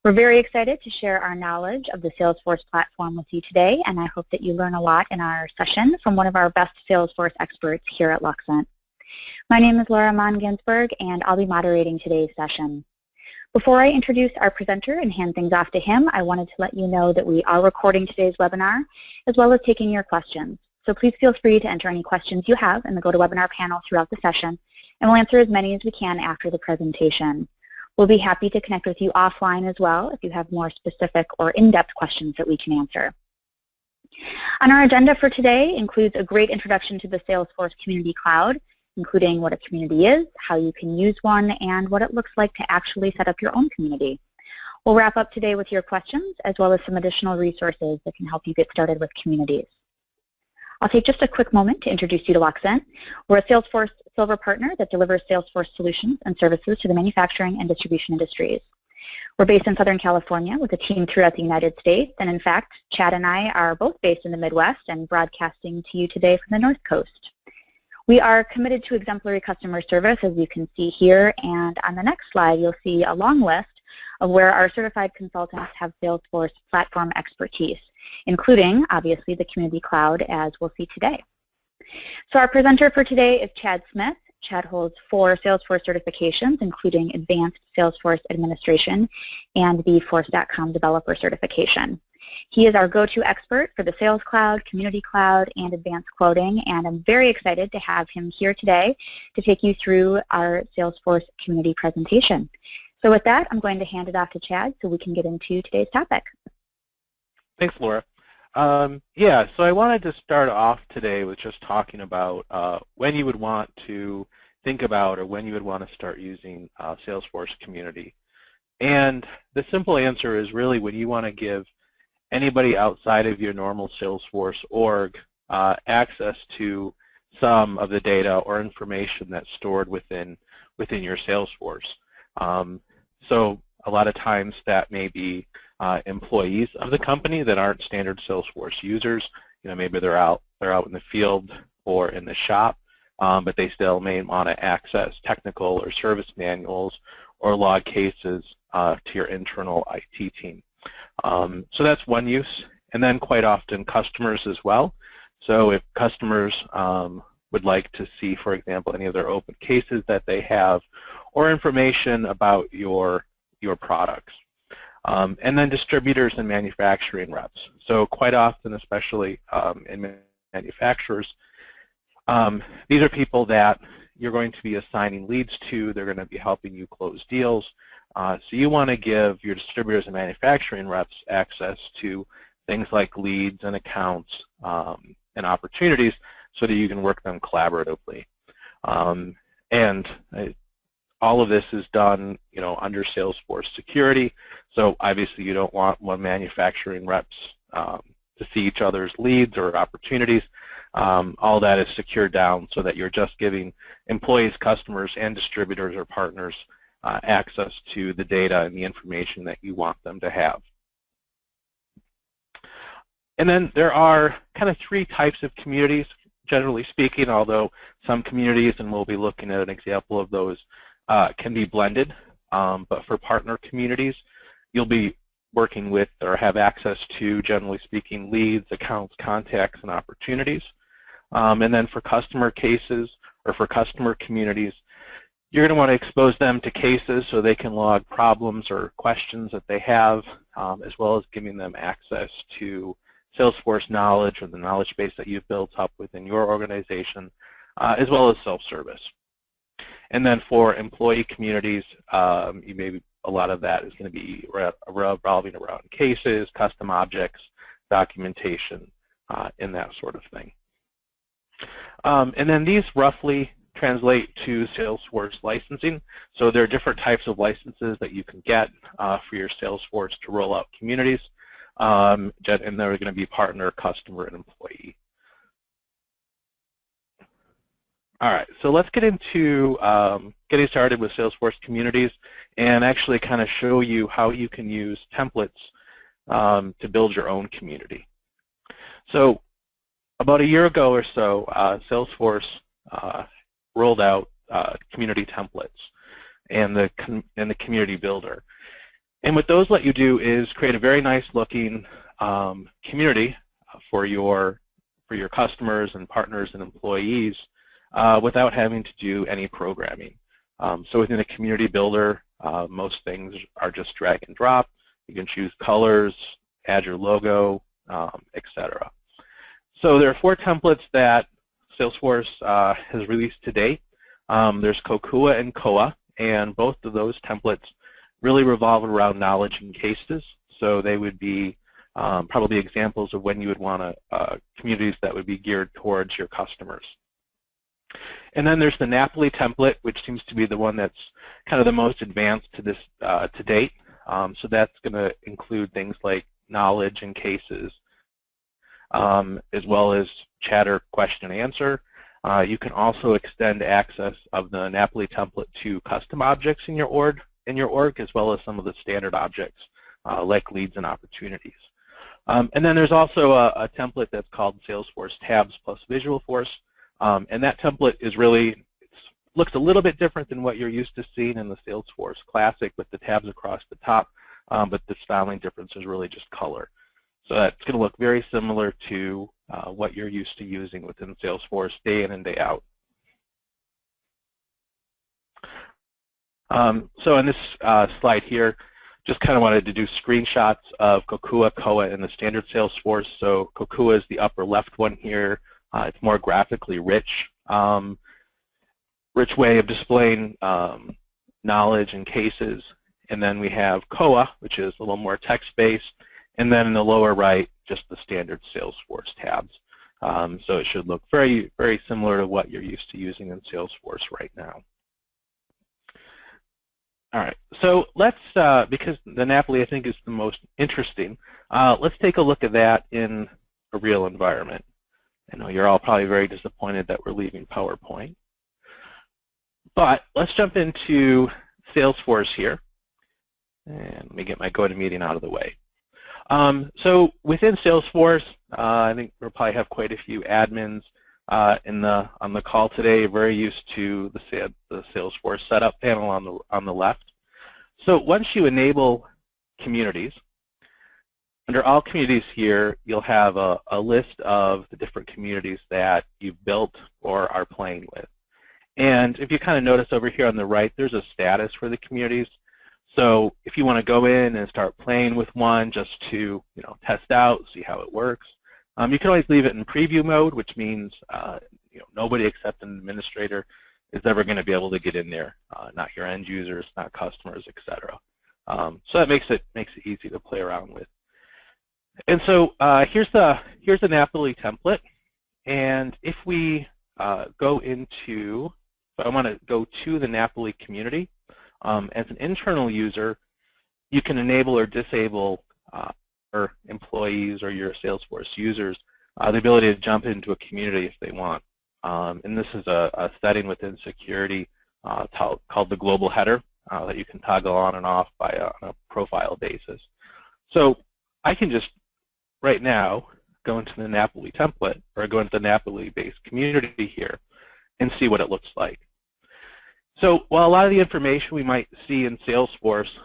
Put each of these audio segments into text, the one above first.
We're very excited to share our knowledge of the Salesforce platform with you today, and I hope that you learn a lot in our session from one of our best Salesforce experts here at Luxent. My name is Laura Mann-Ginsberg, and I'll be moderating today's session. Before I introduce our presenter and hand things off to him, I wanted to let you know that we are recording today's webinar, as well as taking your questions. So please feel free to enter any questions you have in the GoToWebinar panel throughout the session, and we'll answer as many as we can after the presentation. We'll be happy to connect with you offline as well if you have more specific or in-depth questions that we can answer. On our agenda for today includes a great introduction to the Salesforce Community Cloud, including what a community is, how you can use one, and what it looks like to actually set up your own community. We'll wrap up today with your questions, as well as some additional resources that can help you get started with communities. I'll take just a quick moment to introduce you to Luxent. We're a Salesforce Silver partner that delivers Salesforce solutions and services to the manufacturing and distribution industries. We're based in Southern California with a team throughout the United States, and in fact, Chad and I are both based in the Midwest and broadcasting to you today from the North Coast. We are committed to exemplary customer service, as you can see here, and on the next slide you'll see a long list of where our certified consultants have Salesforce platform expertise, including, obviously, the Community Cloud, as we'll see today. So our presenter for today is Chad Smith. Chad holds 4 Salesforce certifications, including Advanced Salesforce Administration and the Force.com Developer Certification. He is our go-to expert for the Sales Cloud, Community Cloud, and Advanced Quoting, and I'm very excited to have him here today to take you through our Salesforce Community presentation. So with that, I'm going to hand it off to Chad so we can get into today's topic. Thanks, Laura. So I wanted to start off today with just talking about when you would want to think about or when you would want to start using Salesforce Community. And the simple answer is really when you want to give anybody outside of your normal Salesforce org access to some of the data or information that's stored within your Salesforce. So a lot of times that may be employees of the company that aren't standard Salesforce users. Maybe they're out in the field or in the shop, but they still may want to access technical or service manuals or log cases to your internal IT team. So that's one use, and then quite often customers as well. So if customers would like to see, for example, any of their open cases that they have, or information about your products. And then distributors and manufacturing reps. So quite often, especially in manufacturers, these are people that you're going to be assigning leads to. They're going to be helping you close deals. So you want to give your distributors and manufacturing reps access to things like leads and accounts and opportunities so that you can work them collaboratively. All of this is done, under Salesforce security. So obviously you don't want one manufacturing reps to see each other's leads or opportunities. All that is secured down so that you're just giving employees, customers, and distributors or partners access to the data and the information that you want them to have. And then there are kind of 3 types of communities, generally speaking, although some communities, and we'll be looking at an example of those, can be blended. But for partner communities, you'll be working with or have access to, generally speaking, leads, accounts, contacts, and opportunities. And then for customer cases or for customer communities, you're going to want to expose them to cases so they can log problems or questions that they have, as well as giving them access to Salesforce knowledge or the knowledge base that you've built up within your organization, as well as self-service. And then for employee communities, a lot of that is going to be revolving around cases, custom objects, documentation, and that sort of thing. And then these roughly translate to Salesforce licensing. So there are different types of licenses that you can get for your Salesforce to roll out communities, and they're going to be partner, customer, and employee. All right, so let's get into getting started with Salesforce Communities and actually kind of show you how you can use templates to build your own community. So about a year ago or so, Salesforce rolled out community templates and the community builder. And what those let you do is create a very nice looking community for your customers and partners and employees without having to do any programming. So within a community builder, most things are just drag and drop. You can choose colors, add your logo, etc. So there are 4 templates that Salesforce has released to date. There's Kokua and Koa, and both of those templates really revolve around knowledge and cases. So they would be probably examples of when you would want communities that would be geared towards your customers. And then there's the Napoli template, which seems to be the one that's kind of the most advanced to this to date. So that's going to include things like knowledge and cases, as well as chatter, question and answer. You can also extend access of the Napoli template to custom objects in your org, as well as some of the standard objects like leads and opportunities. And then there's also a template that's called Salesforce Tabs plus Visualforce, and that template is really looks a little bit different than what you're used to seeing in the Salesforce Classic with the tabs across the top, but the styling difference is really just color. So that's going to look very similar to what you're used to using within Salesforce day in and day out. So in this slide here, just kind of wanted to do screenshots of Kokua, Koa, and the standard Salesforce. So Kokua is the upper left one here. It's more graphically rich, rich way of displaying knowledge and cases. And then we have Koa, which is a little more text-based. And then in the lower right, just the standard Salesforce tabs. So it should look very, very similar to what you're used to using in Salesforce right now. All right, so let's, because the Napoli I think is the most interesting, let's take a look at that in a real environment. I know you're all probably very disappointed that we're leaving PowerPoint. But let's jump into Salesforce here. And let me get my GoToMeeting out of the way. So within Salesforce, I think we'll probably have quite a few admins on the call today, very used to the Salesforce setup panel on the left. So once you enable communities, under all communities here, you'll have a list of the different communities that you've built or are playing with. And if you kind of notice over here on the right, there's a status for the communities. So if you want to go in and start playing with one just to test out, see how it works, you can always leave it in preview mode, which means nobody except an administrator is ever going to be able to get in there, not your end users, not customers, etc. So that makes it easy to play around with. And so here's the Napoli template, and if we go into, so I want to go to the Napoli community. As an internal user, you can enable or disable your employees or your Salesforce users the ability to jump into a community if they want. And this is a setting within security called the global header that you can toggle on and off on a profile basis. So I can just right now go into the Napoli template or go into the Napoli-based community here and see what it looks like. So while a lot of the information we might see in Salesforce,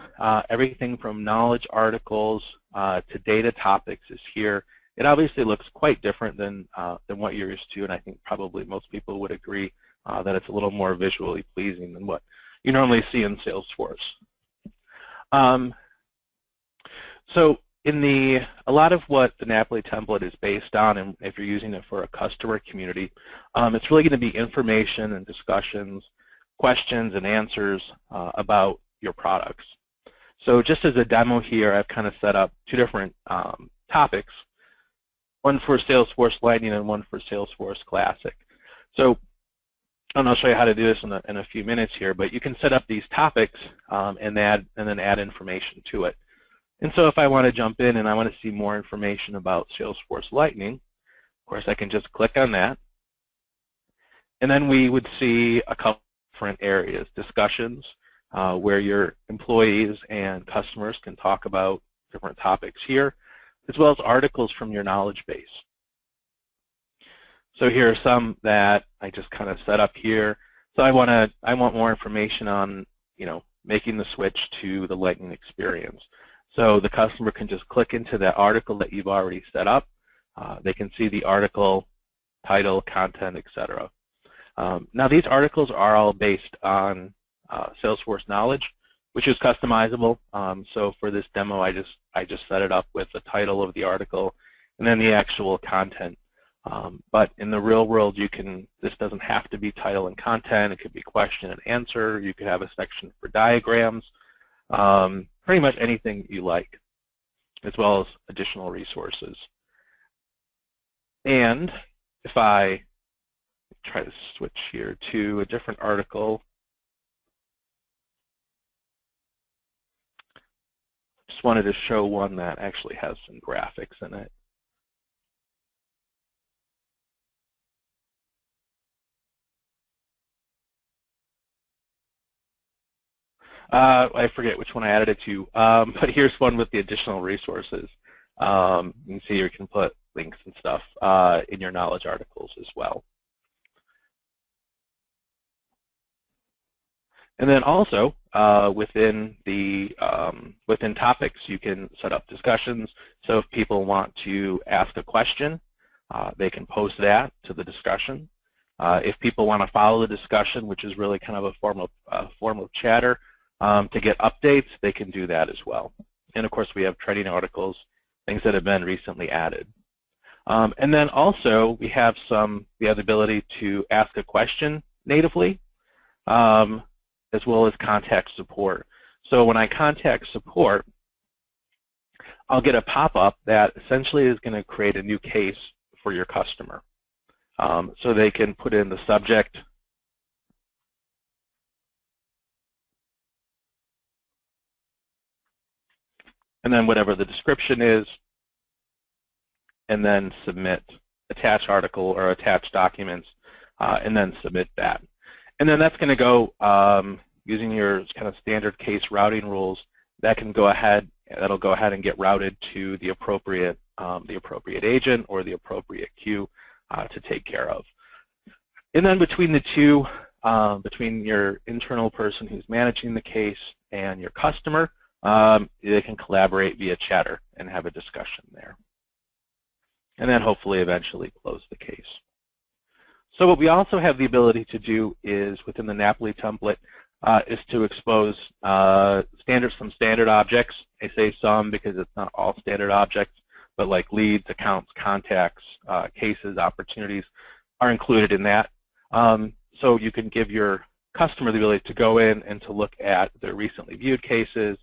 everything from knowledge articles to data topics is here. It obviously looks quite different than what you're used to, and I think probably most people would agree that it's a little more visually pleasing than what you normally see in Salesforce. So a lot of what the Napoli template is based on, and if you're using it for a customer community, it's really going to be information and discussions, questions and answers about your products. So just as a demo here, I've kind of set up 2 different topics, one for Salesforce Lightning and one for Salesforce Classic. So I'll show you how to do this in a few minutes here, but you can set up these topics and then add information to it. And so if I want to jump in and I want to see more information about Salesforce Lightning, of course I can just click on that. And then we would see a couple different areas, discussions, where your employees and customers can talk about different topics here, as well as articles from your knowledge base. So here are some that I just kind of set up here. So I want more information on, making the switch to the Lightning experience. So the customer can just click into that article that you've already set up. They can see the article, title, content, etc. Now these articles are all based on Salesforce knowledge, which is customizable. So for this demo, I just set it up with the title of the article and then the actual content. But in the real world, this doesn't have to be title and content. It could be question and answer. You could have a section for diagrams, pretty much anything you like, as well as additional resources. And if I try to switch here to a different article, just wanted to show one that actually has some graphics in it. I forget which one I added it to, but here's one with the additional resources. You can see you can put links and stuff in your knowledge articles as well. And then also within topics, you can set up discussions. So if people want to ask a question, they can post that to the discussion. If people want to follow the discussion, which is really kind of a form of chatter, to get updates, they can do that as well. And of course, we have trending articles, things that have been recently added. And then also, we have the ability to ask a question natively, as well as contact support. So when I contact support, I'll get a pop-up that essentially is going to create a new case for your customer. So they can put in the subject, and then whatever the description is, and then submit, attach article or attach documents, and then submit that. And then that's going to go, using your kind of standard case routing rules, that'll go ahead and get routed to the appropriate agent or the appropriate queue to take care of. And then between the two, between your internal person who's managing the case and your customer, they can collaborate via chatter and have a discussion there. And then hopefully eventually close the case. So what we also have the ability to do is, within the Napoli template, is to expose some standard objects. I say some because it's not all standard objects, but like leads, accounts, contacts, cases, opportunities are included in that. So you can give your customer the ability to go in and to look at their recently viewed cases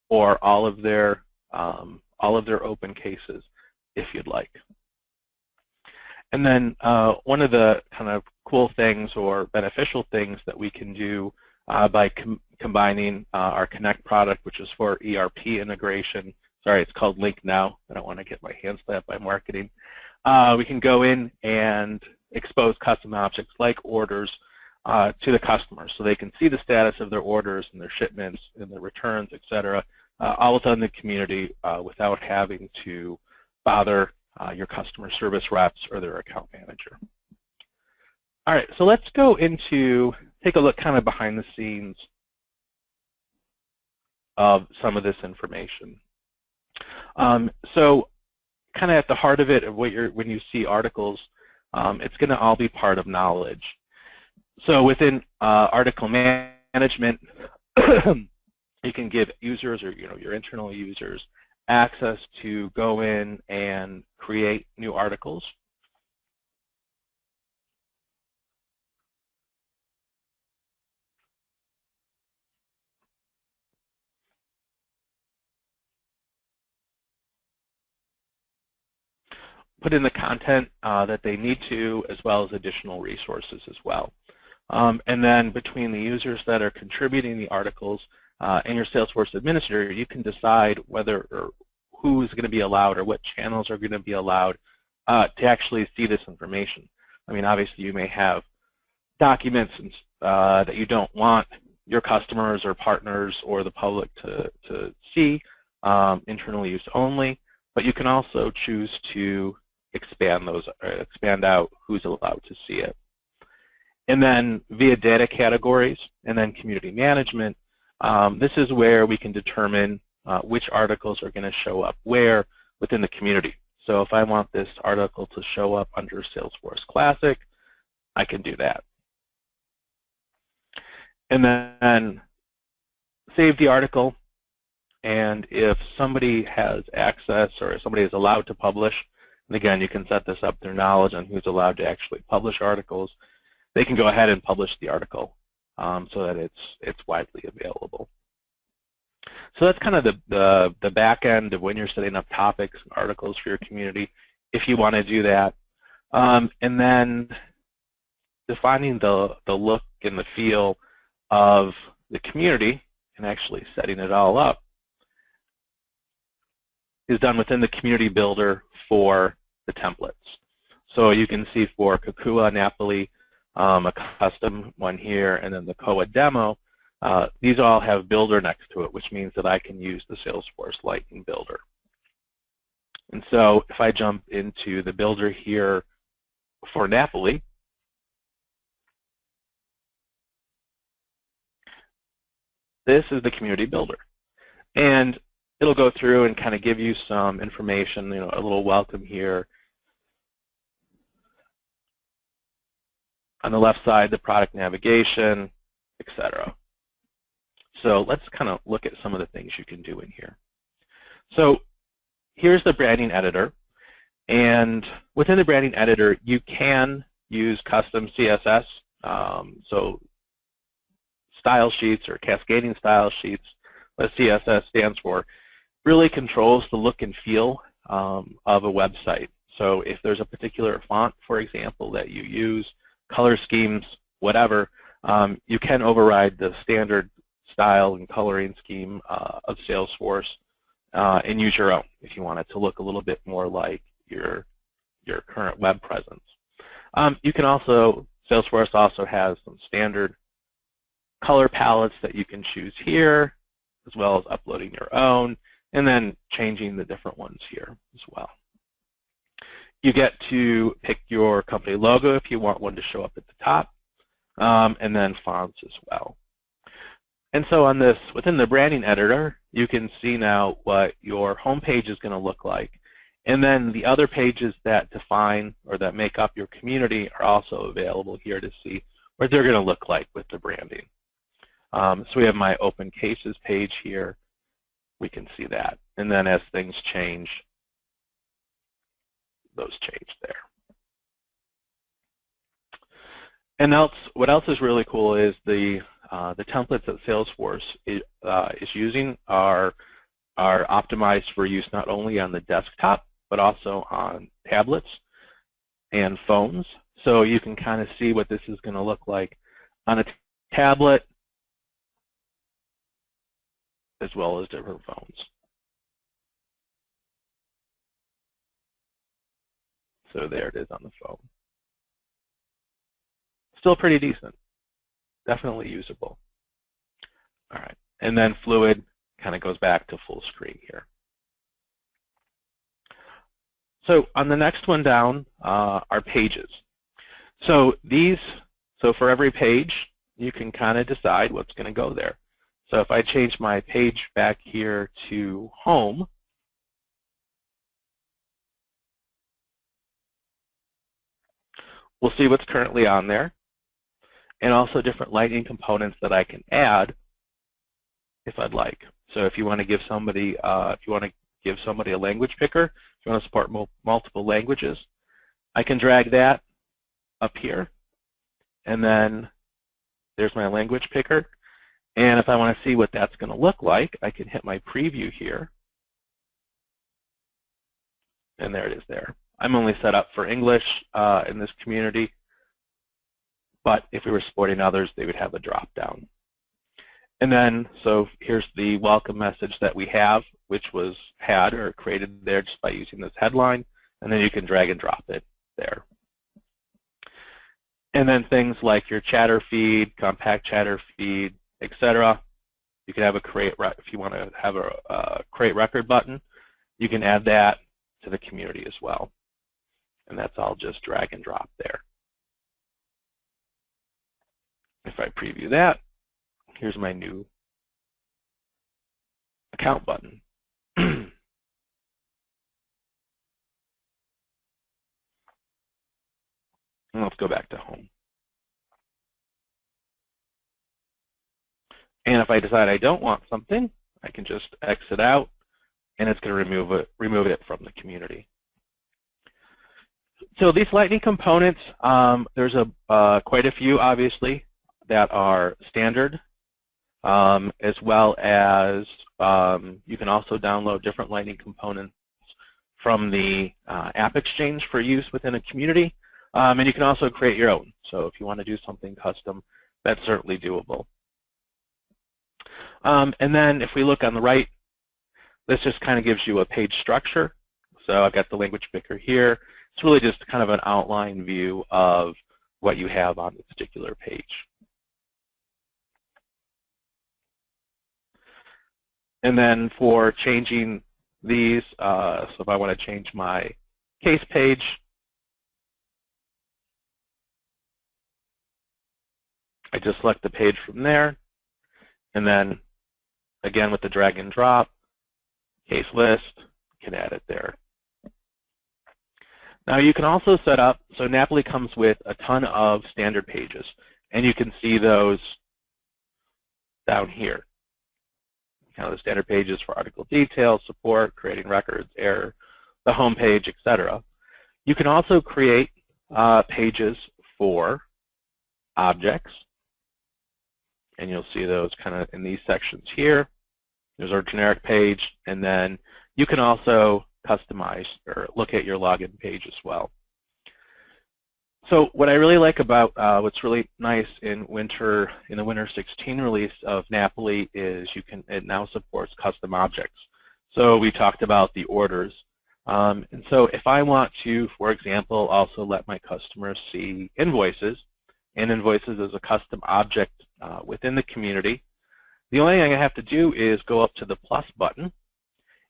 or all of their open cases if you'd like. And then one of the kind of cool things or beneficial things that we can do by combining our Connect product, which is for ERP integration. Sorry, it's called Link Now. I don't want to get my hands slapped by marketing. We can go in and expose custom objects like orders to the customer, so they can see the status of their orders and their shipments and their returns, etc., all within the community without having to bother your customer service reps or their account manager. All right, so let's go take a look kind of behind the scenes of some of this information. So kind of at the heart of it, of when you see articles, it's going to all be part of knowledge. So within article management, you can give users or your internal users access to go in and create new articles. Put in the content that they need to, as well as additional resources as well. And then between the users that are contributing the articles and your Salesforce administrator, you can decide whether or who's going to be allowed or what channels are going to be allowed to actually see this information. I mean, obviously you may have documents that you don't want your customers or partners or the public to see, internal use only, but you can also choose to expand out who's allowed to see it. And then via data categories and then community management, This is where we can determine which articles are going to show up where within the community. So if I want this article to show up under Salesforce Classic, I can do that. And then save the article. And if somebody has access or if somebody is allowed to publish, and again, you can set this up through knowledge on who's allowed to actually publish articles, they can go ahead and publish the article so that it's widely available. So that's kind of the back end of when you're setting up topics and articles for your community, if you want to do that. And then defining the look and the feel of the community and actually setting it all up is done within the community builder for the templates. So you can see for Kakua, Napoli, a custom one here, and then the COA demo, these all have builder next to it, which means that I can use the Salesforce Lightning Builder. And so if I jump into the builder here for Napoli, this is the community builder. And it'll go through and kind of give you some information, a little welcome here. On the left side, the product navigation, etc. So let's kind of look at some of the things you can do in here. So here's the branding editor. And within the branding editor, you can use custom CSS. So style sheets or cascading style sheets, what CSS stands for, really controls the look and feel of a website. So if there's a particular font, for example, that you use, color schemes, whatever, you can override the standard style and coloring scheme of Salesforce and use your own if you want it to look a little bit more like your current web presence. You can also, Salesforce also has some standard color palettes that you can choose here, as well as uploading your own, and then changing the different ones here as well. You get to pick your company logo if you want one to show up at the top, and then fonts as well. And so on this, within the branding editor, you can see now what your home page is going to look like. And then the other pages that define or that make up your community are also available here to see what they're going to look like with the branding. So we have my open cases page here. We can see that. And then as things change, those change there. And what else is really cool is the templates that Salesforce is using are optimized for use not only on the desktop, but also on tablets and phones. So you can kind of see what this is going to look like on a tablet as well as different phones. So there it is on the phone. Still pretty decent. Definitely usable. All right. And then Fluid kind of goes back to full screen here. So on the next one down are pages. So for every page, you can kind of decide what's going to go there. So if I change my page back here to home, we'll see what's currently on there, and also different Lightning components that I can add if I'd like. So if you want to give somebody, a language picker, if you want to support multiple languages, I can drag that up here, and then there's my language picker. And if I want to see what that's going to look like, I can hit my preview here, and there it is there. I'm only set up for English in this community, but if we were supporting others, they would have a drop-down. And then, so here's the welcome message that we have, which was created there just by using this headline, and then you can drag and drop it there. And then things like your chatter feed, compact chatter feed, etc. You can have if you want to have a create record button, you can add that to the community as well. And that's all just drag and drop there. If I preview that, here's my new account button. And let's go back to home. And if I decide I don't want something, I can just exit out, and it's going to remove it from the community. So these Lightning components, there's quite a few, obviously, that are standard, as well as you can also download different Lightning components from the App Exchange for use within a community. And you can also create your own. So if you want to do something custom, that's certainly doable. And then if we look on the right, this just kind of gives you a page structure. So I've got the language picker here. It's really just kind of an outline view of what you have on the particular page. And then for changing these, so if I want to change my case page, I just select the page from there, and then again with the drag and drop, case list, you can add it there. Now you can also set up, so Napoli comes with a ton of standard pages, and you can see those down here. Kind of the standard pages for article details, support, creating records, error, the home page, etc. You can also create pages for objects, and you'll see those kind of in these sections here. There's our generic page, and then you can also customize or look at your login page as well. So what I really like about what's really nice in the Winter 16 release of Napoli is it now supports custom objects. So we talked about the orders. And so if I want to, for example, also let my customers see invoices, and invoices is a custom object within the community, the only thing I have to do is go up to the plus button,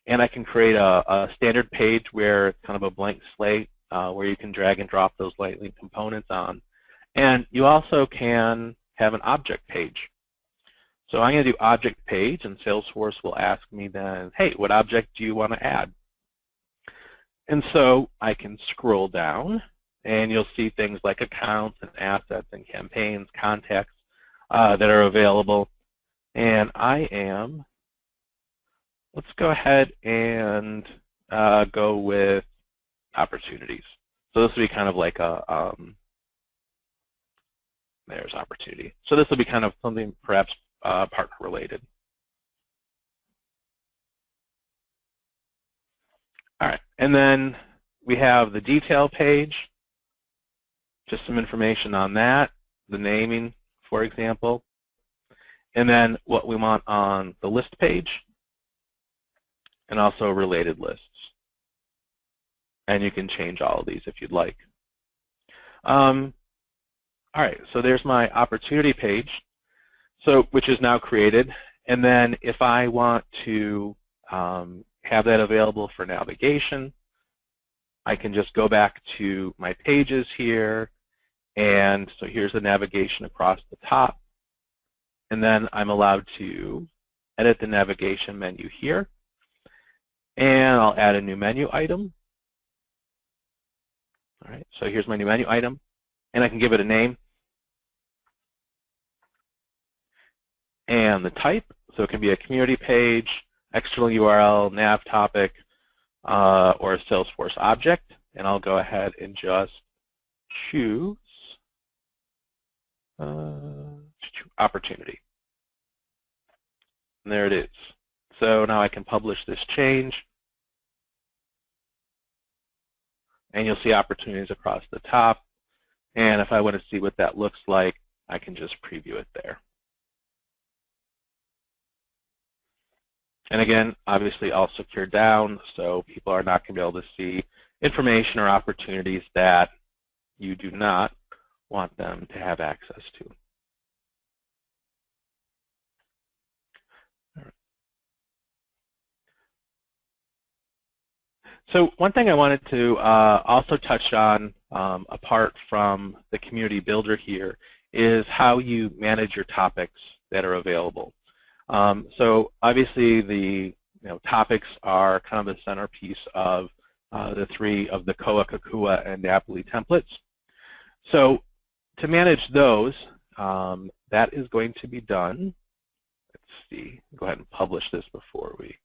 and I can create a standard page where it's kind of a blank slate where you can drag and drop those Lightning components on. And you also can have an object page. So I'm going to do object page, and Salesforce will ask me then, hey, what object do you want to add? And so I can scroll down, and you'll see things like accounts and assets and campaigns, contacts that are available. And let's go ahead and go with opportunities. So this will be kind of like there's opportunity. So this will be kind of something perhaps partner related. All right, and then we have the detail page, just some information on that, the naming, for example, and then what we want on the list page, and also related lists. And you can change all of these if you'd like. All right, so there's my opportunity page, which is now created. And then if I want to have that available for navigation, I can just go back to my pages here. And so here's the navigation across the top. And then I'm allowed to edit the navigation menu here. And I'll add a new menu item. All right, so here's my new menu item, and I can give it a name and the type. So it can be a community page, external URL, nav topic, or a Salesforce object. And I'll go ahead and just choose opportunity. And there it is. So now I can publish this change. And you'll see opportunities across the top. And if I want to see what that looks like, I can just preview it there. And again, obviously all secured down, so people are not going to be able to see information or opportunities that you do not want them to have access to. So one thing I wanted to also touch on, apart from the community builder here, is how you manage your topics that are available. So obviously the topics are kind of the centerpiece of the three of the Koa, Kakua, and Napoli templates. So to manage those, that is going to be done. Let's see. Go ahead and publish this before we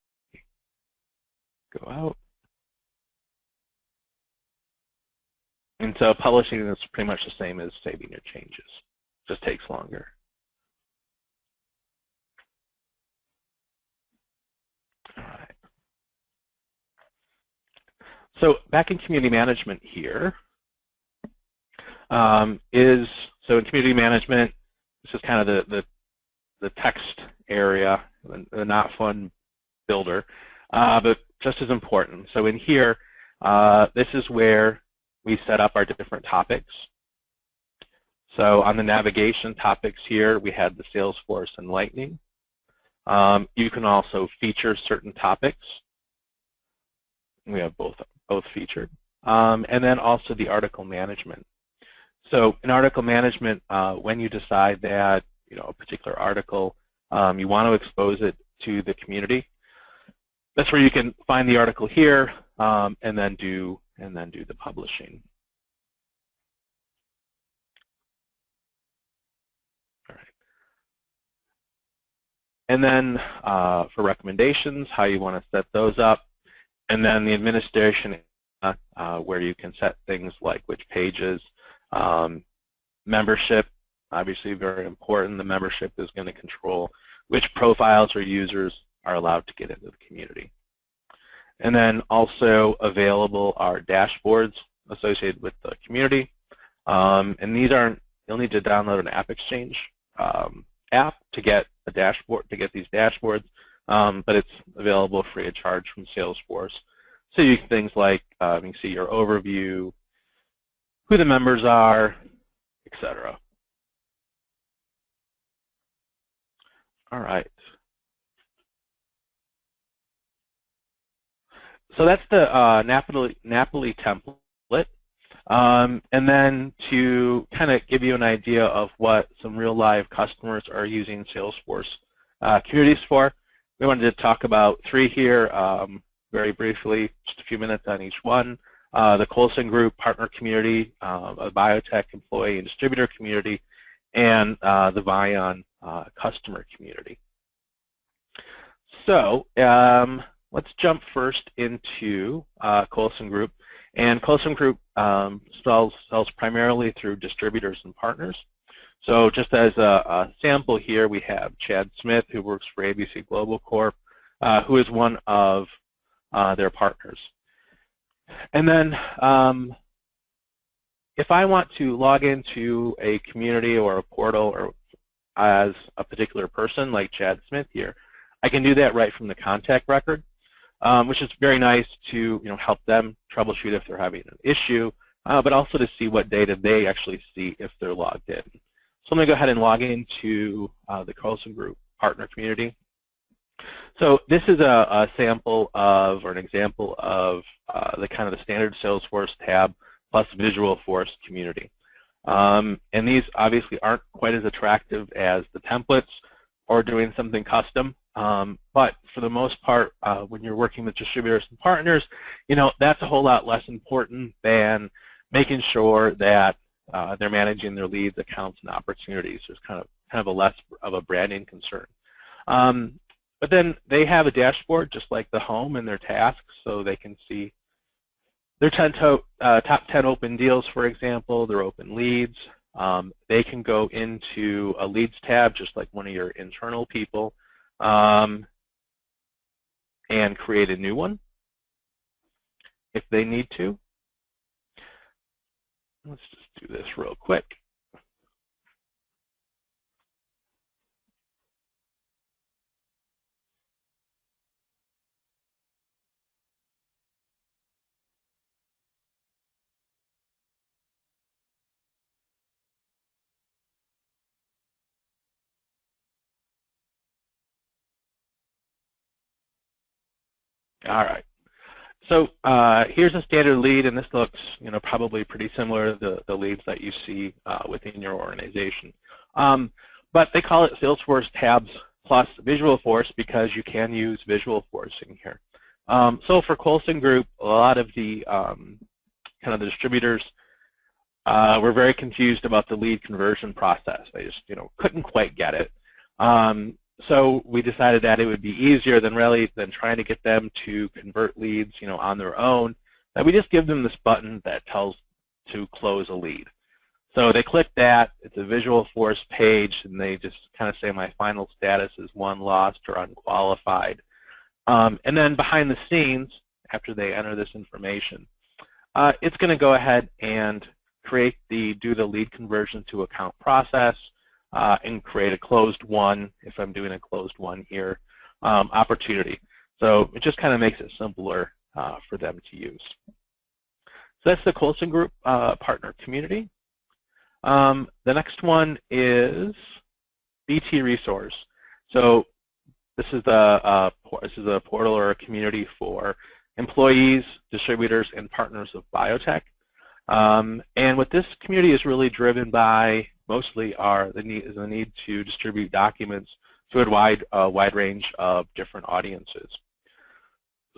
go out. And so publishing is pretty much the same as saving your changes. Just takes longer. All right. So back in community management here, so in community management, this is kind of the text area, the not fun builder, but just as important. So in here, this is where we set up our different topics. So on the navigation topics here, we had the Salesforce and Lightning. You can also feature certain topics. We have both featured. And then also the article management. So in article management, when you decide that a particular article, you want to expose it to the community, that's where you can find the article here and then do the publishing. All right. And then for recommendations, how you want to set those up, and then the administration where you can set things like which pages, membership, obviously very important. The membership is going to control which profiles or users are allowed to get into the community. And then also available are dashboards associated with the community. And these aren't, you'll need to download an App Exchange app to get a dashboard, to get these dashboards, but it's available free of charge from Salesforce. So you can things like you can see your overview, who the members are, etc. All right. So that's the Napoli template. And then to kind of give you an idea of what some real live customers are using Salesforce Communities for, we wanted to talk about three here very briefly, just a few minutes on each one. The Coulson Group Partner Community, a biotech employee and distributor community, and the Varian Customer Community. So let's jump first into Coulson Group. And Coulson Group sells primarily through distributors and partners. So just as a sample here, we have Chad Smith, who works for ABC Global Corp, who is one of their partners. And then if I want to log into a community or a portal or as a particular person like Chad Smith here, I can do that right from the contact record, which is very nice to help them troubleshoot if they're having an issue, but also to see what data they actually see if they're logged in. So I'm going to go ahead and log into the Coulson Group Partner Community. So this is a sample of, or an example of, the kind of the standard Salesforce tab plus Visualforce community. And these obviously aren't quite as attractive as the templates or doing something custom. But for the most part, when you're working with distributors and partners, that's a whole lot less important than making sure that they're managing their leads, accounts, and opportunities. There's kind of a less of a branding concern. But then they have a dashboard just like the home and their tasks, so they can see their top 10 open deals, for example, their open leads. They can go into a leads tab just like one of your internal people and create a new one if they need to. Let's just do this real quick. All right. So here's a standard lead, and this looks, probably pretty similar to the leads that you see within your organization. But they call it Salesforce tabs plus Visualforce, because you can use Visualforce in here. So for Coulson Group, a lot of the kind of the distributors were very confused about the lead conversion process. They just couldn't quite get it. So we decided that it would be easier than trying to get them to convert leads on their own, that we just give them this button that tells to close a lead. So they click that, it's a Visualforce page, and they just kind of say my final status is won, lost, or unqualified. And then behind the scenes, after they enter this information, it's going to go ahead and do the lead conversion to account process and create a closed won, if I'm doing a closed won here, opportunity. So it just kind of makes it simpler for them to use. So that's the Coulson Group partner community. The next one is BT Resource. So this is a portal or a community for employees, distributors, and partners of biotech. And what this community is really driven by mostly is the need to distribute documents to a wide range of different audiences.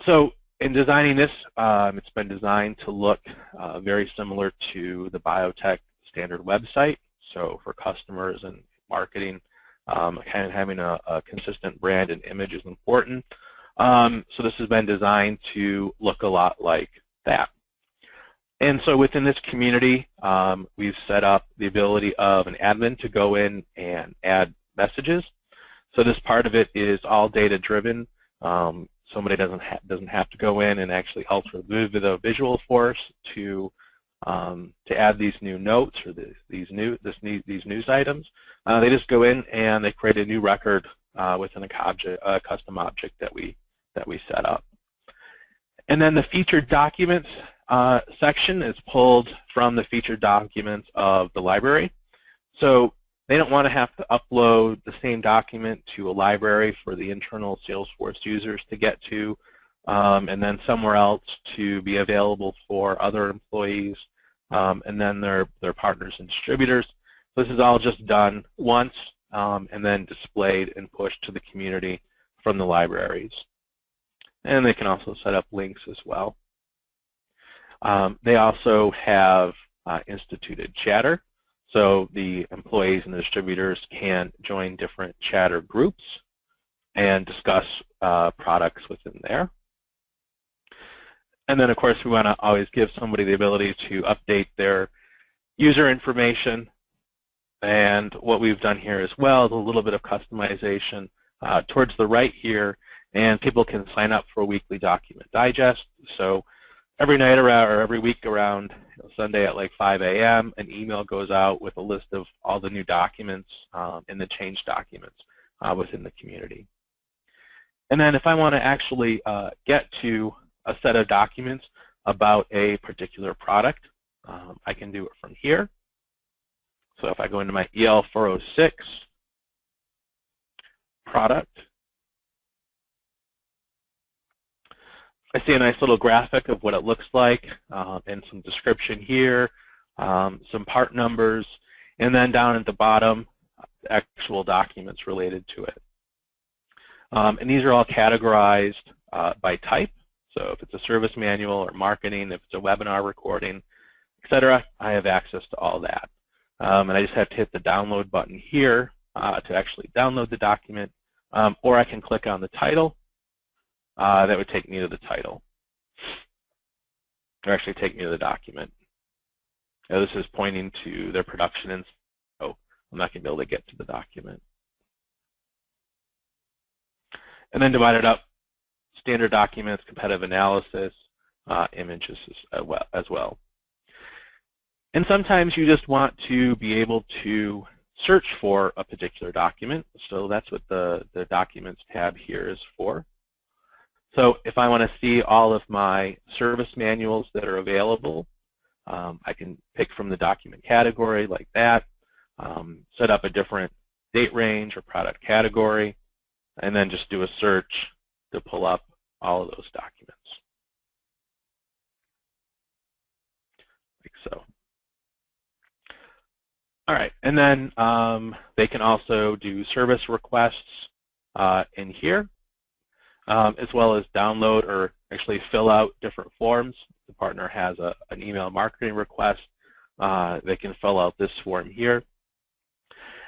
So in designing this, it's been designed to look very similar to the biotech standard website. So for customers and marketing, kind of having a consistent brand and image is important. So this has been designed to look a lot like that. And so within this community, we've set up the ability of an admin to go in and add messages. So this part of it is all data-driven. Somebody doesn't have to go in and actually alter the Visualforce to add these new notes or these news items. They just go in and they create a new record within a custom object that we set up. And then the featured documents section is pulled from the featured documents of the library. So they don't want to have to upload the same document to a library for the internal Salesforce users to get to, and then somewhere else to be available for other employees, and then their partners and distributors. So this is all just done once and then displayed and pushed to the community from the libraries. And they can also set up links as well. They also have instituted chatter. So the employees and the distributors can join different chatter groups and discuss products within there. And then, of course, we want to always give somebody the ability to update their user information. And what we've done here as well is a little bit of customization towards the right here. And people can sign up for a weekly document digest. So every night around, or every week around Sunday at like 5 a.m., an email goes out with a list of all the new documents and the change documents within the community. And then if I want to actually get to a set of documents about a particular product, I can do it from here. So if I go into my EL406 product, I see a nice little graphic of what it looks like and some description here, some part numbers, and then down at the bottom, actual documents related to it. And these are all categorized by type. So if it's a service manual or marketing, if it's a webinar recording, etc., I have access to all that. And I just have to hit the download button here to actually download the document, or I can click on the title. That would take me to the title, or actually take me to the document. Now, this is pointing to their production info, so I'm not going to be able to get to the document. And then divided up, standard documents, competitive analysis, images as well. And sometimes you just want to be able to search for a particular document, so that's what the Documents tab here is for. So if I want to see all of my service manuals that are available, I can pick from the document category like that, set up a different date range or product category, and then just do a search to pull up all of those documents, like so. All right, and then they can also do service requests in here, as well as download or actually fill out different forms. The partner has an email marketing request. They can fill out this form here.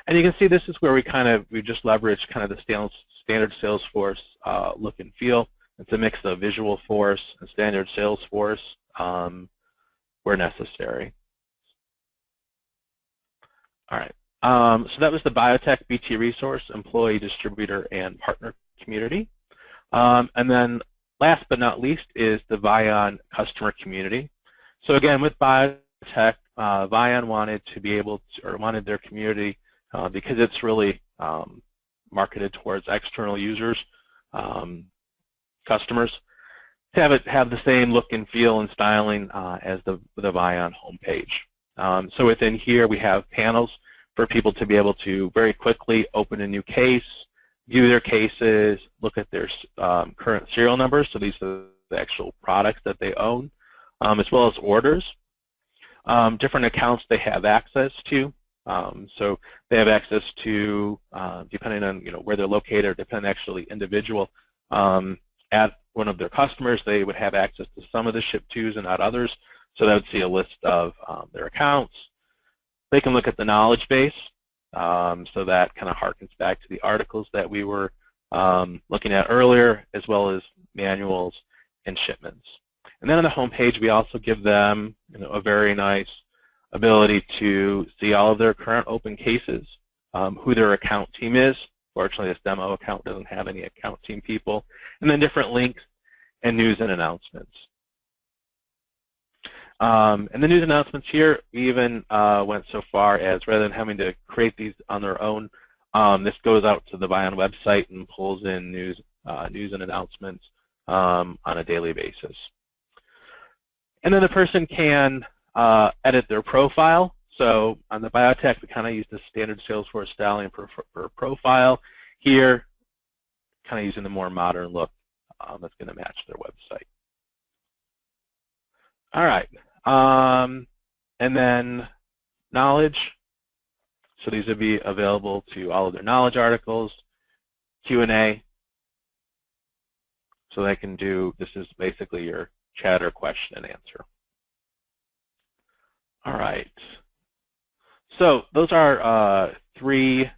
And you can see this is where we just leverage kind of the standard Salesforce look and feel. It's a mix of Visual Force and standard Salesforce where necessary. All right. So that was the biotech BT resource, employee, distributor, and partner community. And then last but not least is the Varian customer community. So again, with biotech, Varian wanted to be able to, or wanted their community, because it's really marketed towards external users, customers, to have the same look and feel and styling as the Varian homepage. So within here we have panels for people to be able to very quickly open a new case, view their cases, look at their current serial numbers, so these are the actual products that they own, as well as orders. Different accounts they have access to. So they have access to, depending on where they're located, or depending actually individual, at one of their customers, they would have access to some of the ship tos and not others. So they would see a list of their accounts. They can look at the knowledge base. So that kind of harkens back to the articles that we were looking at earlier, as well as manuals and shipments. And then on the home page, we also give them a very nice ability to see all of their current open cases, who their account team is. Fortunately, this demo account doesn't have any account team people, and then different links and news and announcements. And the news announcements here, we even went so far as, rather than having to create these on their own, this goes out to the Varian website and pulls in news and announcements on a daily basis. And then the person can edit their profile. So on the biotech, we kind of use the standard Salesforce styling for profile. Here, kind of using the more modern look that's going to match their website. All right. And then knowledge. So these would be available to all of their knowledge articles, Q&A. So they can do, this is basically your chat or question and answer. All right. So those are 3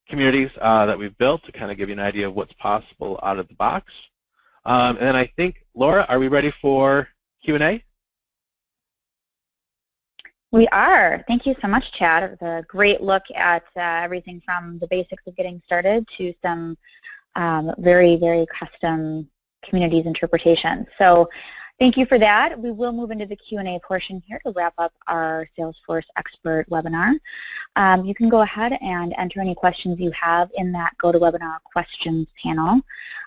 communities that we've built to kind of give you an idea of what's possible out of the box. And then I think, Laura, are we ready for Q&A? We are. Thank you so much, Chad. It was a great look at everything from the basics of getting started to some very, very custom communities interpretations. So thank you for that. We will move into the Q&A portion here to wrap up our Salesforce Expert webinar. You can go ahead and enter any questions you have in that GoToWebinar questions panel.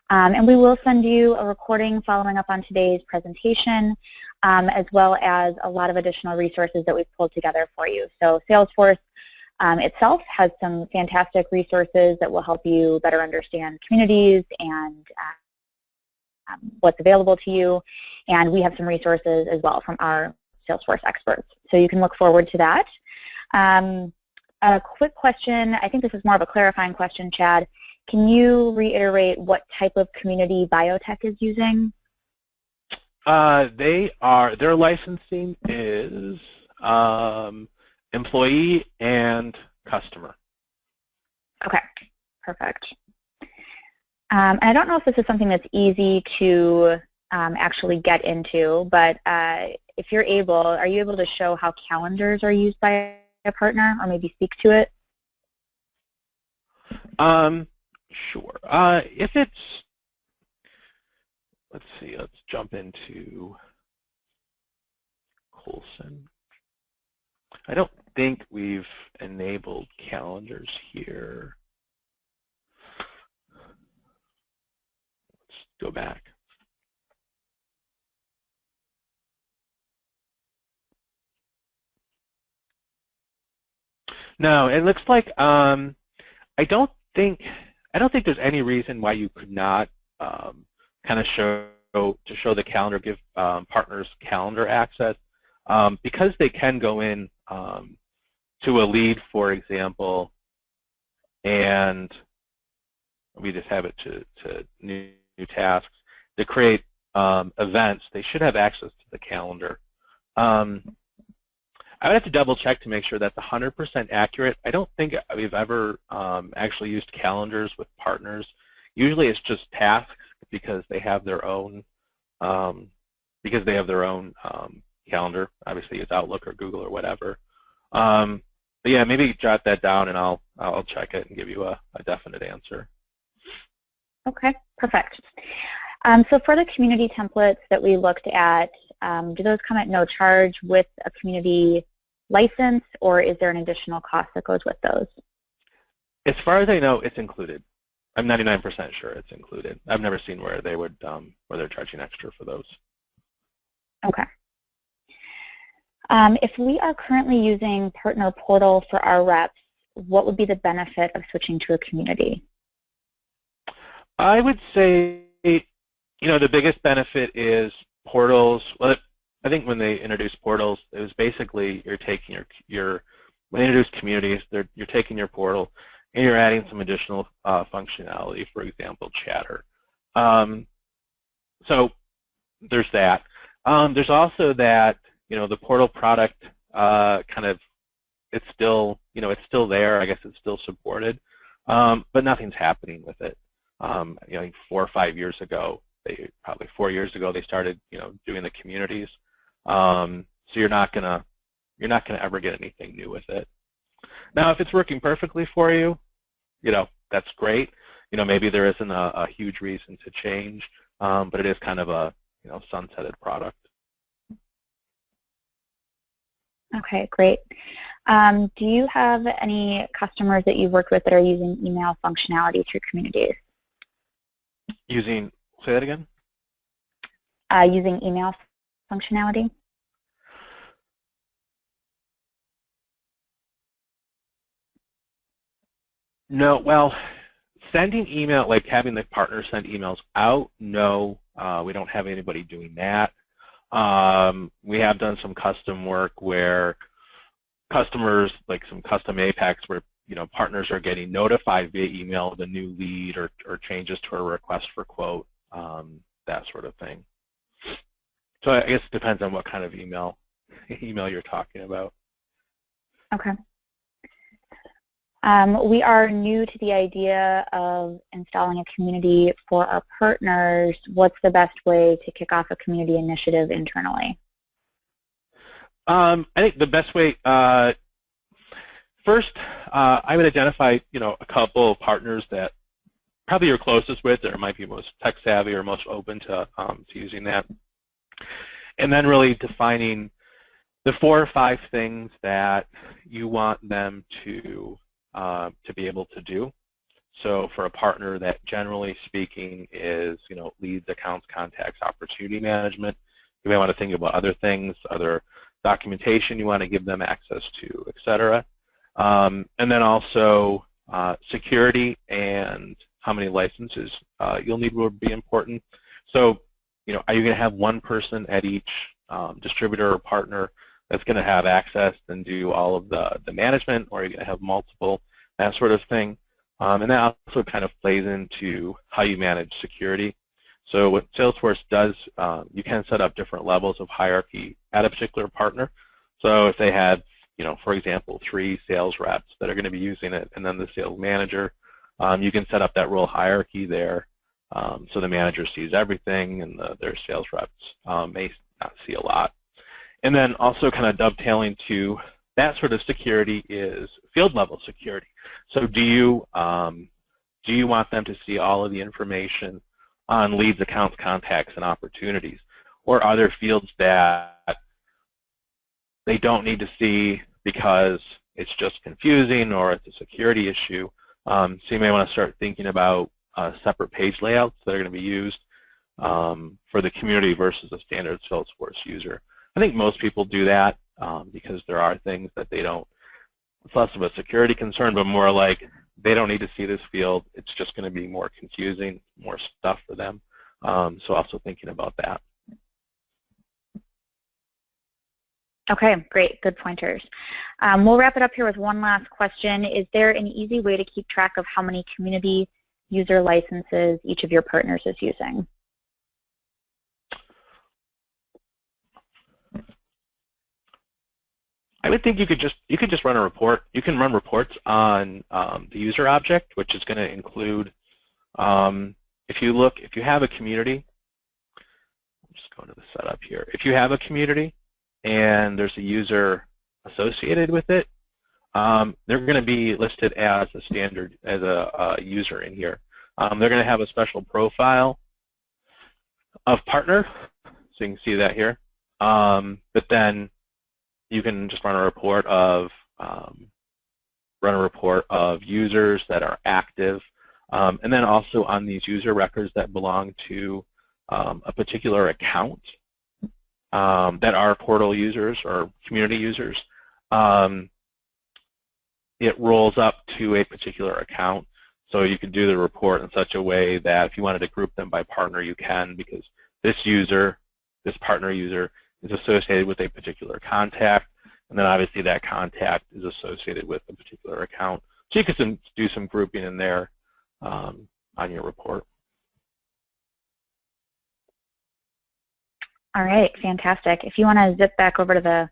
And we will send you a recording following up on today's presentation, as well as a lot of additional resources that we've pulled together for you. So Salesforce itself has some fantastic resources that will help you better understand communities and what's available to you. And we have some resources as well from our Salesforce experts. So you can look forward to that. A quick question, I think this is more of a clarifying question, Chad. Can you reiterate what type of community biotech is using? Their licensing is employee and customer. Okay, perfect. And I don't know if this is something that's easy to actually get into, but if you're able, are you able to show how calendars are used by a partner, or maybe speak to it? Sure. If it's, let's see, let's jump into Coulson. I don't think we've enabled calendars here. Let's go back. No, it looks like I don't think there's any reason why you could not kind of show the calendar, give partners calendar access, because they can go in to a lead, for example, and we just have it to new tasks. To create events, they should have access to the calendar. I would have to double check to make sure that's 100% accurate. I don't think we've ever actually used calendars with partners. Usually it's just tasks because they have their own calendar. Obviously use Outlook or Google or whatever. But yeah, maybe jot that down and I'll check it and give you a definite answer. Okay, perfect. So for the community templates that we looked at, do those come at no charge with a community license, or is there an additional cost that goes with those? As far as I know, it's included. I'm 99% sure it's included. I've never seen where they would where they're charging extra for those. Okay. If we are currently using Partner Portal for our reps, what would be the benefit of switching to a community? I would say, the biggest benefit is portals. Well, I think when they introduced portals, it was basically you're taking when they introduced communities, you're taking your portal and you're adding some additional functionality, for example, chatter. So there's that. There's also that, the portal product it's still there. I guess it's still supported, but nothing's happening with it. I think 4 or 5 years ago, probably 4 years ago, they started, doing the communities. So you're not gonna ever get anything new with it. Now, if it's working perfectly for you, that's great. Maybe there isn't a huge reason to change, but it is kind of a sunsetted product. Okay, great. Do you have any customers that you've worked with that are using email functionality through communities? Say that again? Using email functionality? No, well, sending email, like having the partner send emails out, no, we don't have anybody doing that. We have done some custom work where customers, like some custom APACs where, partners are getting notified via email of a new lead or changes to a request for quote, that sort of thing. So I guess it depends on what kind of email you're talking about. Okay. We are new to the idea of installing a community for our partners. What's the best way to kick off a community initiative internally? I think the best way, first, I would identify, a couple of partners that probably you're closest with or might be most tech savvy or most open to using that. And then really defining the 4 or 5 things that you want them to be able to do. So for a partner that generally speaking is, leads, accounts, contacts, opportunity management, you may want to think about other things, other documentation you want to give them access to, et cetera. And then also security and how many licenses you'll need will be important. So, are you going to have one person at each distributor or partner that's going to have access and do all of the management, or are you going to have multiple, that sort of thing? And that also kind of plays into how you manage security. So what Salesforce does, you can set up different levels of hierarchy at a particular partner. So if they had, for example, 3 sales reps that are going to be using it, and then the sales manager, you can set up that role hierarchy there. So the manager sees everything, and their sales reps may not see a lot. And then also kind of dovetailing to that sort of security is field level security. So do you want them to see all of the information on leads, accounts, contacts, and opportunities, or other fields that they don't need to see because it's just confusing or it's a security issue? So you may want to start thinking about separate page layouts that are going to be used for the community versus a standard Salesforce user. I think most people do that because there are things that they don't, it's less of a security concern, but more like they don't need to see this field. It's just going to be more confusing, more stuff for them. So also thinking about that. Okay, great. Good pointers. We'll wrap it up here with one last question. Is there an easy way to keep track of how many community user licenses each of your partners is using? I would think you could just run a report. You can run reports on the user object, which is going to include, if you have a community, I'm just going to the setup here. If you have a community and there's a user associated with it, they're going to be listed as a standard, as a user in here. They're going to have a special profile of partner, so you can see that here. But then you can just run a report of users that are active, and then also on these user records that belong to a particular account that are portal users or community users. It rolls up to a particular account, so you can do the report in such a way that if you wanted to group them by partner, you can, because this partner user, is associated with a particular contact, and then obviously that contact is associated with a particular account. So you can do some grouping in there on your report. All right, fantastic. If you want to zip back over to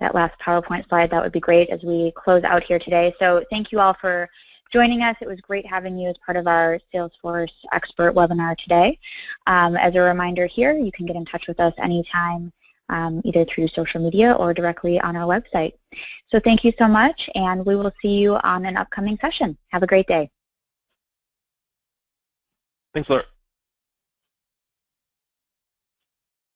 that last PowerPoint slide, that would be great as we close out here today. So thank you all for joining us. It was great having you as part of our Salesforce Expert webinar today. As a reminder here, you can get in touch with us anytime, either through social media or directly on our website. So thank you so much, and we will see you on an upcoming session. Have a great day. Thanks, Laura.